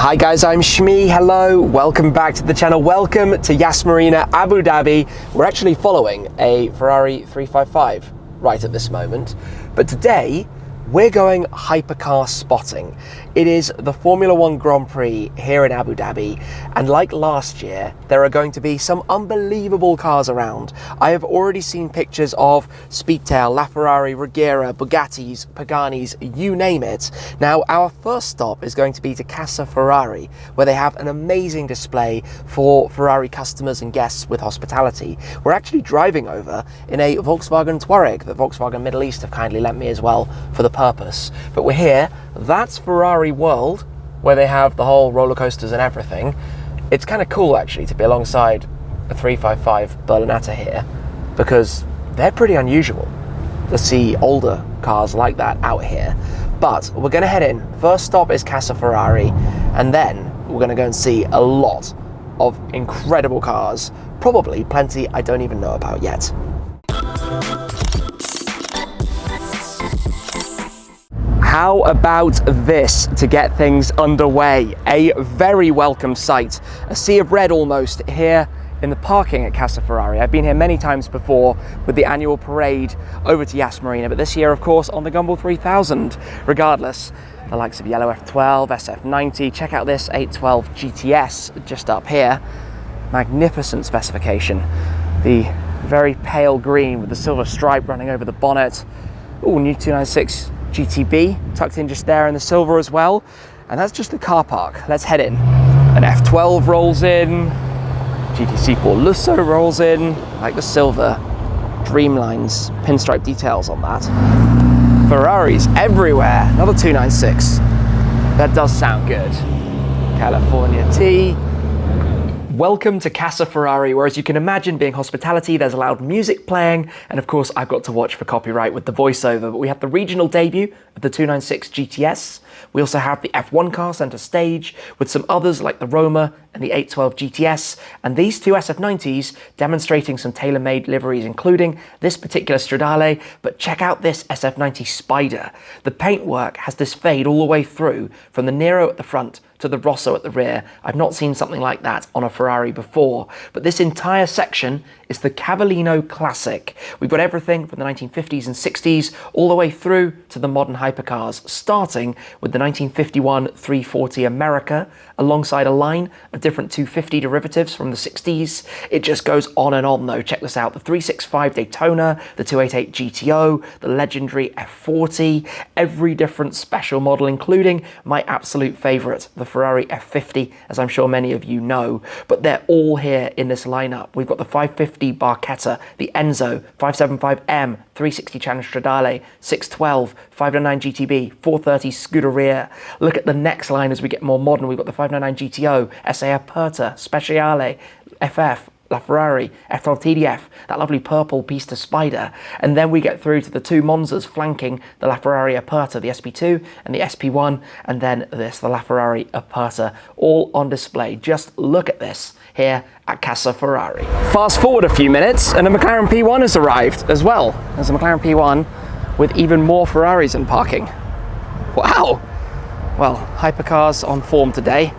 Hi guys, I'm Shmi. Hello, welcome back to the channel. Welcome to Yas Marina, Abu Dhabi. We're actually following a Ferrari 355 right at this moment, but today we're going hypercar spotting. It is the Formula One Grand Prix here in Abu Dhabi, and like last year, there are going to be some unbelievable cars around. I have already seen pictures of Speedtail, LaFerrari, Regera, Bugattis, Paganis, you name it. Now, our first stop is going to be to Casa Ferrari, where they have an amazing display for Ferrari customers and guests with hospitality. We're actually driving over in a Volkswagen Touareg that Volkswagen Middle East have kindly lent me as well for the purpose. But we're here, that's Ferrari World, where they have the whole roller coasters and everything. It's kind of cool actually to be alongside a 355 Berlinetta here, because they're pretty unusual to see older cars like that out here. But we're going to head in. First stop is Casa Ferrari, and then we're going to go and see a lot of incredible cars, probably plenty I don't even know about yet. How about this to get things underway? A very welcome sight, a sea of red almost here in the parking at Casa Ferrari. I've been here many times before with the annual parade over to Yas Marina, but this year, of course, on the Gumball 3000. Regardless, the likes of yellow F12, SF90, check out this 812 GTS just up here. Magnificent specification. The very pale green with the silver stripe running over the bonnet. Ooh, new 296 GTB tucked in just there in the silver as well. And that's just the car park. Let's head in. An F12 rolls in, GTC 4 Lusso rolls in, I like the silver Dreamlines pinstripe details on that. Ferraris everywhere, another 296. That does sound good. California T. Welcome to Casa Ferrari, where, as you can imagine, being hospitality, there's loud music playing, and of course I've got to watch for copyright with the voiceover, but we have the regional debut of the 296 GTS. We also have the F1 car centre stage, with some others like the Roma and the 812 GTS, and these two SF90s demonstrating some tailor-made liveries, including this particular Stradale, but check out this SF90 Spider. The paintwork has this fade all the way through, from the Nero at the front to the Rosso at the rear. I've not seen something like that on a Ferrari before, but this entire section is the Cavallino Classic. We've got everything from the 1950s and 60s all the way through to the modern hypercars, starting with the 1951 340 America, alongside a line of different 250 derivatives from the 60s. It just goes on and on though. Check this out, the 365 Daytona, the 288 GTO, the legendary F40, every different special model, including my absolute favourite, the Ferrari F50, as I'm sure many of you know, but they're all here in this lineup. We've got the 550 Barchetta, the Enzo, 575M, 360 Challenge Stradale, 612, 509 GTB, 430 Scuderia. Look at the next line as we get more modern. We've got the 599 GTO, SA Aperta, Speciale, FF, LaFerrari, F12 TDF, that lovely purple Pista Spider, and then we get through to the two Monzas flanking the LaFerrari Aperta, the SP2 and the SP1, and then this, the LaFerrari Aperta, all on display. Just look at this here at Casa Ferrari. Fast forward a few minutes and a McLaren P1 has arrived as well. There's a McLaren P1 with even more Ferraris in parking. Wow! Well, hypercars on form today,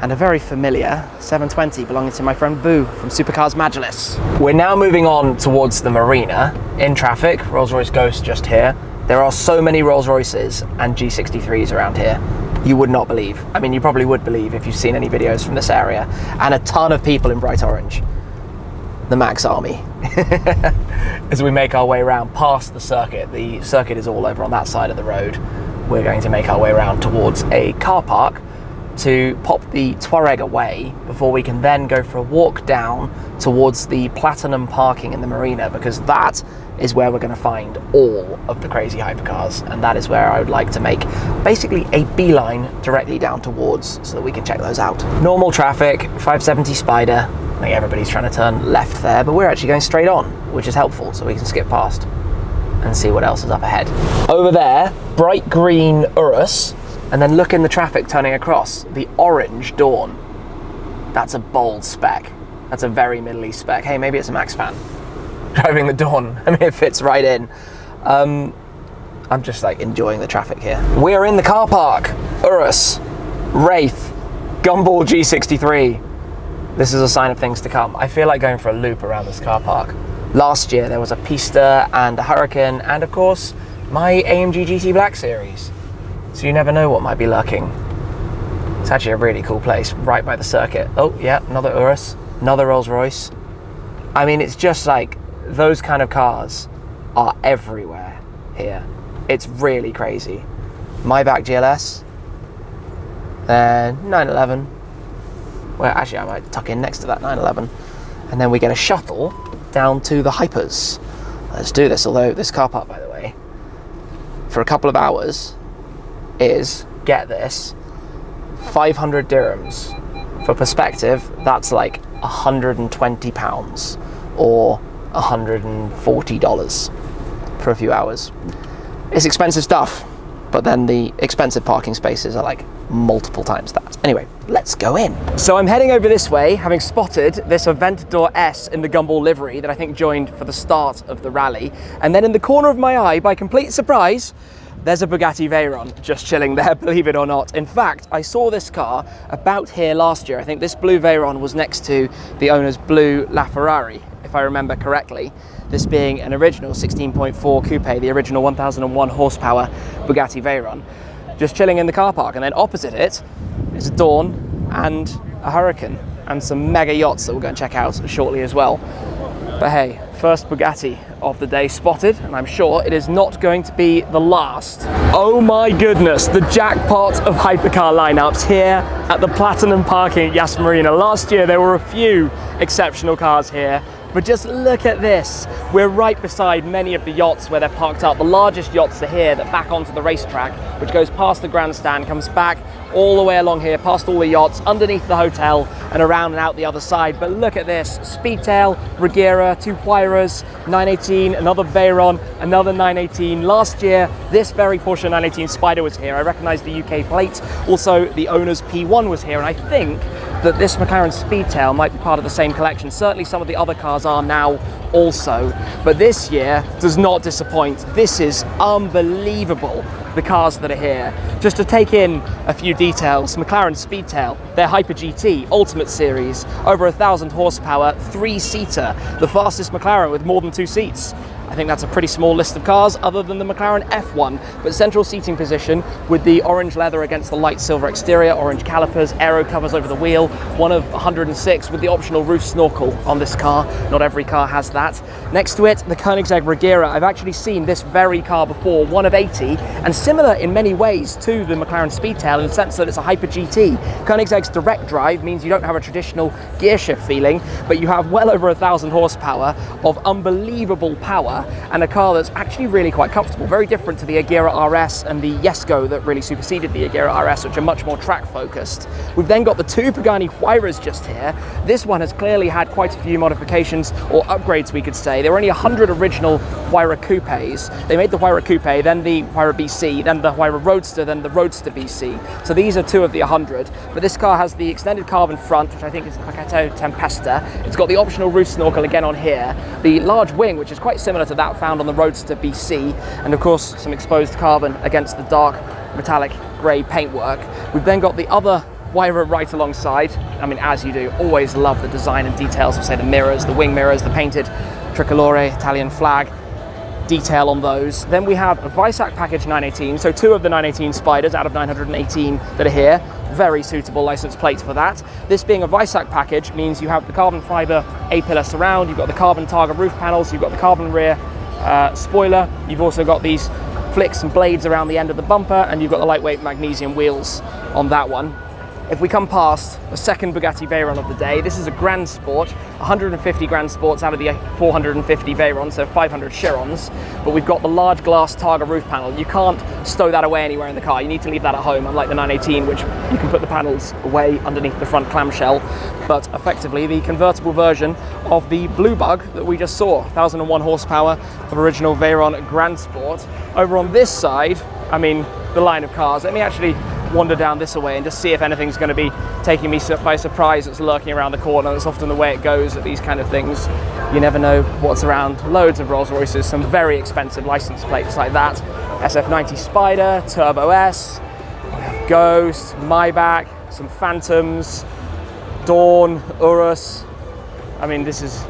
and a very familiar 720 belonging to my friend Boo from Supercars Majlis. We're now moving on towards the marina. In traffic, Rolls-Royce Ghost just here. There are so many Rolls-Royces and G63s around here. You would not believe. I mean, you probably would believe if you've seen any videos from this area. And a ton of people in bright orange. The Max Army. As we make our way around past the circuit is all over on that side of the road. We're going to make our way around towards a car park to pop the Touareg away before we can then go for a walk down towards the Platinum parking in the marina, because that is where we're going to find all of the crazy hypercars, and that is where I would like to make basically a beeline directly down towards so that we can check those out. Normal traffic, 570 Spider. I think everybody's trying to turn left there, but we're actually going straight on, which is helpful, so we can skip past and see what else is up ahead. Over there, bright green Urus, and then look in the traffic turning across, the orange Dawn. That's a bold spec. That's a very Middle East spec. Hey, maybe it's a Max fan driving the Dawn. I mean, it fits right in. I'm just like enjoying the traffic here. We're in the car park. Urus, Wraith, Gumball G63. This is a sign of things to come. I feel like going for a loop around this car park. Last year there was a Pista and a Hurricane and of course my AMG GT Black Series. So you never know what might be lurking. It's actually a really cool place, right by the circuit. Oh yeah, another Urus, another Rolls Royce. I mean, it's just like, those kind of cars are everywhere here. It's really crazy. Maybach GLS, then 911. Well, actually I might tuck in next to that 911. And then we get a shuttle down to the Hypers. Let's do this, although this car park, by the way, for a couple of hours is, get this, 500 dirhams. For perspective, that's like £120 or $140 for a few hours. It's expensive stuff, but then the expensive parking spaces are like multiple times that. Anyway, let's go in. So I'm heading over this way, having spotted this Aventador S in the Gumball livery that I think joined for the start of the rally. And then in the corner of my eye, by complete surprise, there's a Bugatti Veyron just chilling there, believe it or not. In fact, I saw this car about here last year. I think this blue Veyron was next to the owner's blue LaFerrari, if I remember correctly. This being an original 16.4 coupe, the original 1001 horsepower Bugatti Veyron, just chilling in the car park. And then opposite it is a Dawn and a Hurricane and some mega yachts that we'll go and check out shortly as well. But hey, first Bugatti of the day spotted, and I'm sure it is not going to be the last. Oh my goodness, the jackpot of hypercar lineups here at the Platinum parking at Yas Marina. Last year there were a few exceptional cars here, but just look at this. We're right beside many of the yachts where they're parked up. The largest yachts are here that back onto the racetrack, which goes past the grandstand, comes back all the way along here, past all the yachts, underneath the hotel, and around and out the other side. But look at this, Speedtail, Regera, two Huayras, 918, another Veyron, another 918. Last year, this very Porsche 918 Spider was here. I recognize the UK plate. Also, the owner's P1 was here, and I think that this McLaren Speedtail might be part of the same collection. Certainly some of the other cars are now also, but this year does not disappoint. This is unbelievable, the cars that are here. Just to take in a few details, McLaren Speedtail, their Hyper GT Ultimate Series, over 1,000 horsepower, 3-seater, the fastest McLaren with more than 2 seats. I think that's a pretty small list of cars other than the McLaren F1, but central seating position with the orange leather against the light silver exterior, orange calipers, aero covers over the wheel, one of 106 with the optional roof snorkel on this car. Not every car has that. Next to it, the Koenigsegg Regera. I've actually seen this very car before, one of 80, and similar in many ways to the McLaren Speedtail in the sense that it's a Hyper GT. Koenigsegg's direct drive means you don't have a traditional gear shift feeling, but you have well over 1,000 horsepower of unbelievable power, and a car that's actually really quite comfortable, very different to the Agera RS and the Jesko that really superseded the Agera RS, which are much more track focused. We've then got the two Pagani Huayras just here. This one has clearly had quite a few modifications or upgrades, we could say. There were only 100 original Huayra coupes. They made the Huayra coupe, then the Huayra BC, then the Huayra Roadster, then the Roadster BC. So these are two of the 100, but this car has the extended carbon front, which I think is the Pacchetto Tempesta. It's got the optional roof snorkel again on here, the large wing, which is quite similar to that found on the Roadster BC, and of course some exposed carbon against the dark metallic grey paintwork. We've then got the other Huayra right alongside. I mean, as you do, always love the design and details of, say, the mirrors, the wing mirrors, the painted tricolore Italian flag detail on those. Then we have a Weissach package 918, so two of the 918 Spiders out of 918 that are here. Very suitable license plates for that. This being a Weissach package means you have the carbon fiber A-pillar surround, you've got the carbon Targa roof panels, you've got the carbon rear spoiler, you've also got these flicks and blades around the end of the bumper, and you've got the lightweight magnesium wheels on that one. If we come past the second Bugatti Veyron of the day, this is a Grand Sport, 150 Grand Sports out of the 450 Veyrons, so 500 Chirons, but we've got the large glass Targa roof panel. You can't stow that away anywhere in the car. You need to leave that at home, unlike the 918, which you can put the panels away underneath the front clamshell, but effectively the convertible version of the Blue Bug that we just saw, 1,001 horsepower of original Veyron Grand Sport. Over on this side, I mean, the line of cars. Let me actually wander down this way and just see if anything's going to be taking me by surprise that's lurking around the corner. That's often the way it goes at these kind of things. You never know what's around. Loads of Rolls Royces, some very expensive license plates like that. SF90 Spider, Turbo S, Ghost, Maybach, some Phantoms, Dawn, Urus. I mean, this is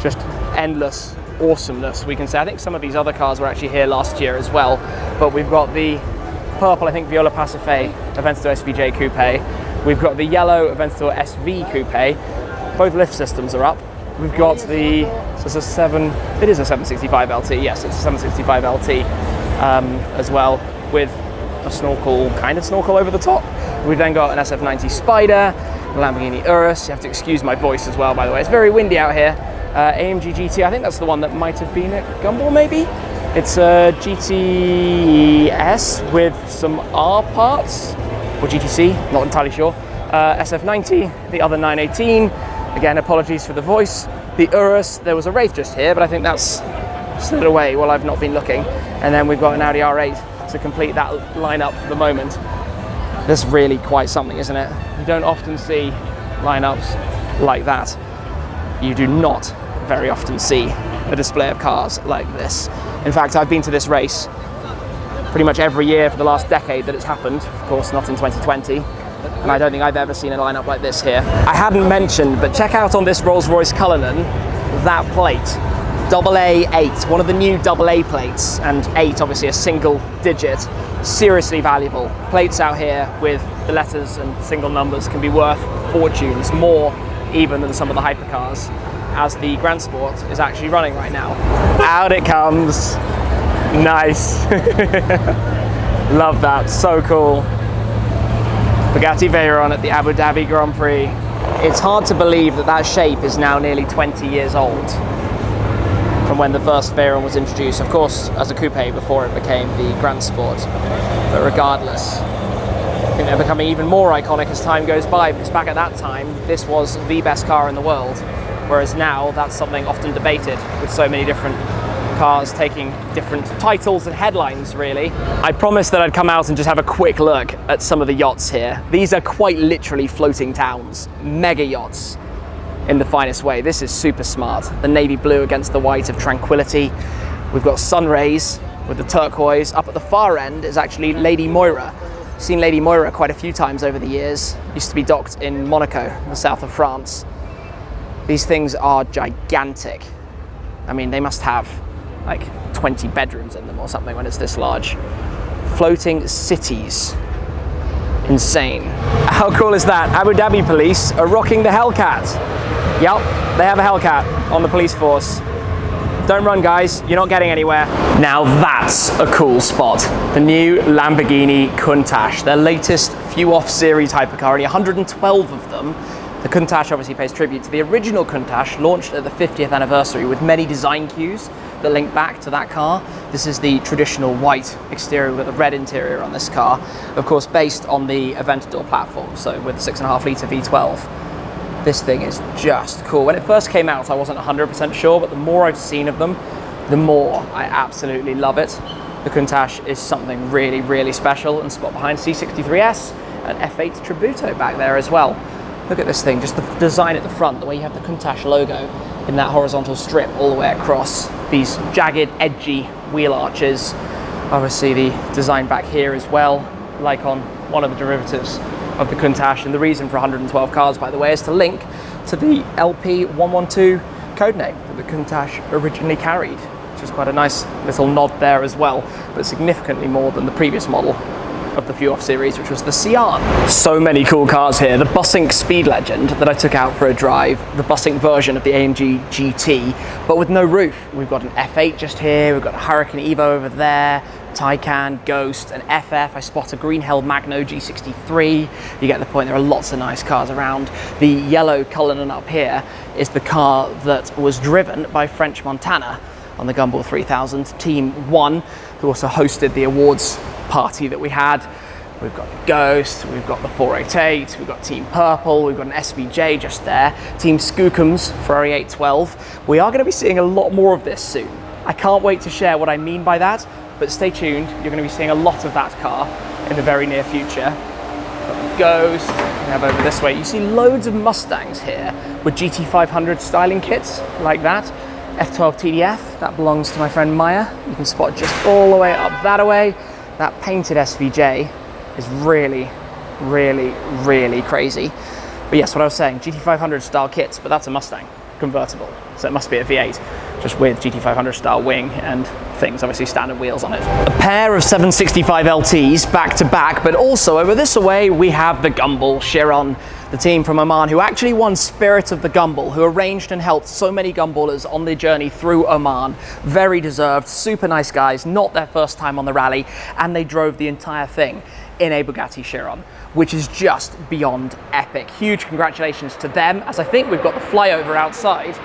just endless awesomeness, we can say. I think some of these other cars were actually here last year as well, but we've got the purple, I think, Viola Pacifique Aventador SVJ Coupe. We've got the yellow Aventador SV Coupe. Both lift systems are up. We've got the, so it's a 765 LT, yes, it's a 765 LT as well, with a snorkel, kind of snorkel over the top. We've then got an SF90 Spider, a Lamborghini Urus. You have to excuse my voice as well, by the way. It's very windy out here. AMG GT, I think that's the one that might have been at Gumball, maybe? It's a GTS with some R parts, or GTC, not entirely sure. SF90, the other 918. Again, apologies for the voice. The Urus, there was a Wraith just here, but I think that's slid away while I've not been looking. And then we've got an Audi R8 to complete that lineup for the moment. That's really quite something, isn't it? You don't often see lineups like that. You do not very often see a display of cars like this. In fact, I've been to this race pretty much every year for the last decade that it's happened. Of course, not in 2020. And I don't think I've ever seen a lineup like this here. I hadn't mentioned, but check out on this Rolls-Royce Cullinan, that plate. AA8, one of the new AA plates, and 8 obviously a single digit. Seriously valuable. Plates out here with the letters and single numbers can be worth fortunes, more even than some of the hypercars, as the Grand Sport is actually running right now. Out it comes. Nice. Love that, so cool. Bugatti Veyron at the Abu Dhabi Grand Prix. It's hard to believe that that shape is now nearly 20 years old from when the first Veyron was introduced, of course as a coupe before it became the Grand Sport. But regardless, I think they're becoming even more iconic as time goes by, because back at that time this was the best car in the world, whereas now that's something often debated, with so many different cars taking different titles and headlines, really. I promised that I'd come out and just have a quick look at some of the yachts here. These are quite literally floating towns, mega yachts in the finest way. This is super smart. The navy blue against the white of tranquility. We've got sun rays with the turquoise. Up at the far end is actually Lady Moira. I've seen Lady Moira quite a few times over the years. Used to be docked in Monaco, the south of France. These things are gigantic. I mean, they must have like 20 bedrooms in them or something when it's this large. Floating cities. Insane. How cool is that? Abu Dhabi police are rocking the Hellcat. Yep, they have a Hellcat on the police force. Don't run, guys, you're not getting anywhere. Now that's a cool spot. The new Lamborghini Countach, their latest few off-series hypercar, only 112 of them. The Countach obviously pays tribute to the original Countach, launched at the 50th anniversary with many design cues that link back to that car. This is the traditional white exterior with a red interior on this car, of course based on the Aventador platform, so with the 6.5 litre V12. This thing is just cool. When it first came out I wasn't 100% sure, but the more I've seen of them, the more I absolutely love it. The Countach is something really, really special, and spot behind C63S and F8 Tributo back there as well. Look at this thing, just the design at the front, the way you have the Countach logo in that horizontal strip all the way across. These jagged, edgy wheel arches. Obviously the design back here as well, like on one of the derivatives of the Countach. And the reason for 112 cars, by the way, is to link to the LP112 codename that the Countach originally carried, which is quite a nice little nod there as well, but significantly more than the previous model of the few off series, which was the Chiron. So many cool cars here. The Bussink Speed Legend that I took out for a drive, the Bussink version of the AMG GT, but with no roof. We've got an F8 just here, we've got a Hurricane Evo over there, Taycan, Ghost, an FF. I spot a Greenhill Magno G63. You get the point, there are lots of nice cars around. The yellow Cullinan up here is the car that was driven by French Montana on the Gumball 3000. Team 1, who also hosted the awards party that we had. We've got the Ghost, we've got the 488, we've got Team Purple, we've got an SVJ just there, Team Skookum's Ferrari 812. We are going to be seeing a lot more of this soon. I can't wait to share what I mean by that, but stay tuned, you're going to be seeing a lot of that car in the very near future. Got the Ghost, we have over this way, you see loads of Mustangs here with GT500 styling kits like that. F12 TDF, that belongs to my friend Maya. You can spot just all the way up that way. That painted SVJ is really, really, really crazy. But yes, what I was saying, GT500 style kits, but that's a Mustang convertible. So it must be a V8, just with GT500 style wing and things, obviously standard wheels on it. A pair of 765 LTs back to back, but also over this way, we have the Gumball Chiron, the team from Oman who actually won Spirit of the Gumball, who arranged and helped so many Gumballers on their journey through Oman. Very deserved, super nice guys, not their first time on the rally, and they drove the entire thing in a Bugatti Chiron, which is just beyond epic. Huge congratulations to them, as I think we've got the flyover outside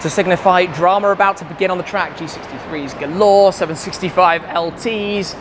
to signify drama about to begin on the track. G63s galore, 765 LTs,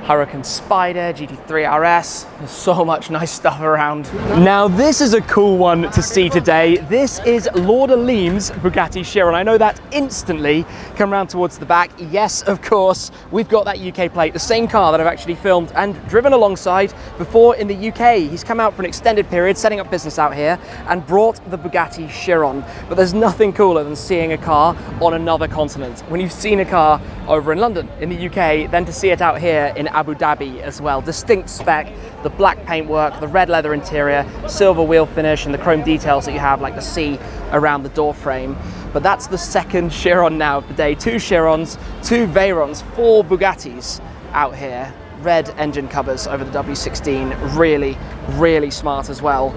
Hurricane Spider, GT3 RS, there's so much nice stuff around. Now this is a cool one to see today. This is Lord Aleem's Bugatti Chiron. I know that instantly. Come round towards the back. Yes, of course, we've got that UK plate, the same car that I've actually filmed and driven alongside before in the UK. He's come out for an extended period, setting up business out here, and brought the Bugatti Chiron. But there's nothing cooler than seeing a car on another continent. When you've seen a car over in London, in the UK, then to see it out here in Abu Dhabi as well. Distinct spec, the black paintwork, the red leather interior, silver wheel finish, and the chrome details that you have, like the C around the door frame. But that's the second Chiron now of the day. 2 Chirons, 2 Veyrons, 4 Bugattis out here. Red engine covers over the W16, really, really smart as well.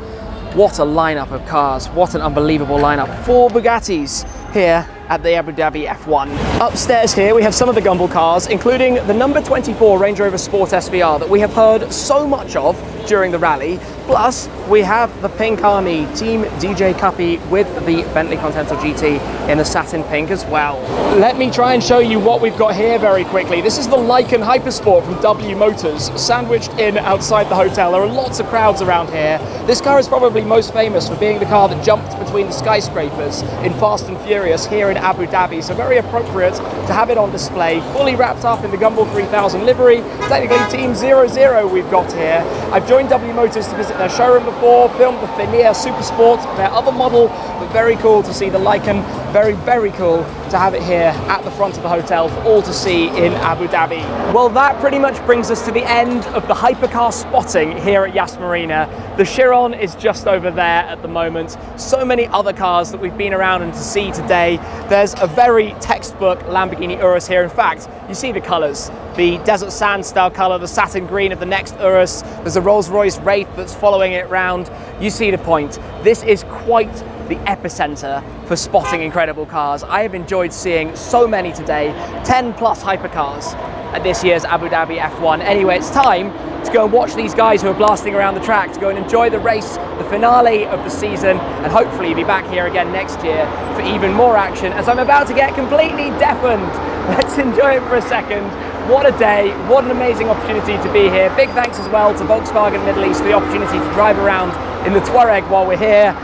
What a lineup of cars, what an unbelievable lineup. 4 Bugattis here at the Abu Dhabi F1. Upstairs here we have some of the Gumball cars, including the number 24 Range Rover Sport SVR that we have heard so much of during the rally. Plus, we have the Pink Army Team DJ Cuppy with the Bentley Continental GT in the satin pink as well. Let me try and show you what we've got here very quickly. This is the Lycan Hypersport from W Motors, sandwiched in outside the hotel. There are lots of crowds around here. This car is probably most famous for being the car that jumped between the skyscrapers in Fast and Furious here in Abu Dhabi, so very appropriate to have it on display, fully wrapped up in the Gumball 3000 livery. Technically Team 00 we've got here. I've joined W Motors to visit their showroom before, filmed the Fenir Super Sport, their other model, but very cool to see the Lycan. Very, very cool to have it here at the front of the hotel for all to see in Abu Dhabi. Well, that pretty much brings us to the end of the hypercar spotting here at Yas Marina. The Chiron is just over there at the moment. So many other cars that we've been around and to see today. There's a very textbook Lamborghini Urus here. In fact, you see the colors, the desert sand style color, the satin green of the next Urus. There's a Rolls-Royce Wraith that's following it round. You see the point. This is quite the epicenter for spotting incredible cars. I have enjoyed seeing so many today, 10 plus hypercars at this year's Abu Dhabi F1. Anyway, it's time to go and watch these guys who are blasting around the track, to go and enjoy the race, the finale of the season, and hopefully be back here again next year for even more action, as I'm about to get completely deafened. Let's enjoy it for a second. What a day, what an amazing opportunity to be here. Big thanks as well to Volkswagen Middle East for the opportunity to drive around in the Touareg while we're here.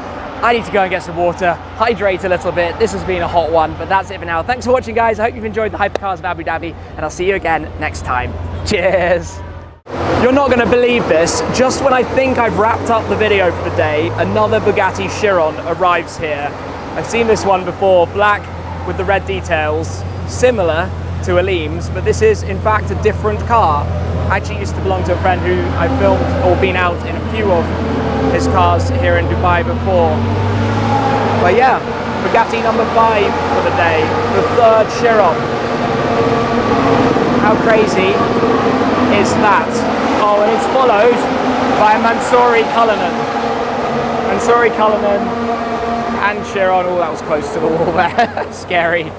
I need to go and get some water, hydrate a little bit. This has been a hot one, but that's it for now. Thanks for watching, guys. I hope you've enjoyed the hypercars of Abu Dhabi, and I'll see you again next time. Cheers. You're not going to believe this. Just when I think I've wrapped up the video for the day, another Bugatti Chiron arrives here. I've seen this one before, black with the red details, similar to Aleem's, but this is in fact a different car. Actually used to belong to a friend who I filmed or been out in a few of his cars here in Dubai before. But yeah, Bugatti number 5 for the day, the 3rd Chiron. How crazy is that? Oh, and it's followed by a Mansouri Cullinan. Mansouri Cullinan and Chiron. Oh, that was close to the wall there. Scary.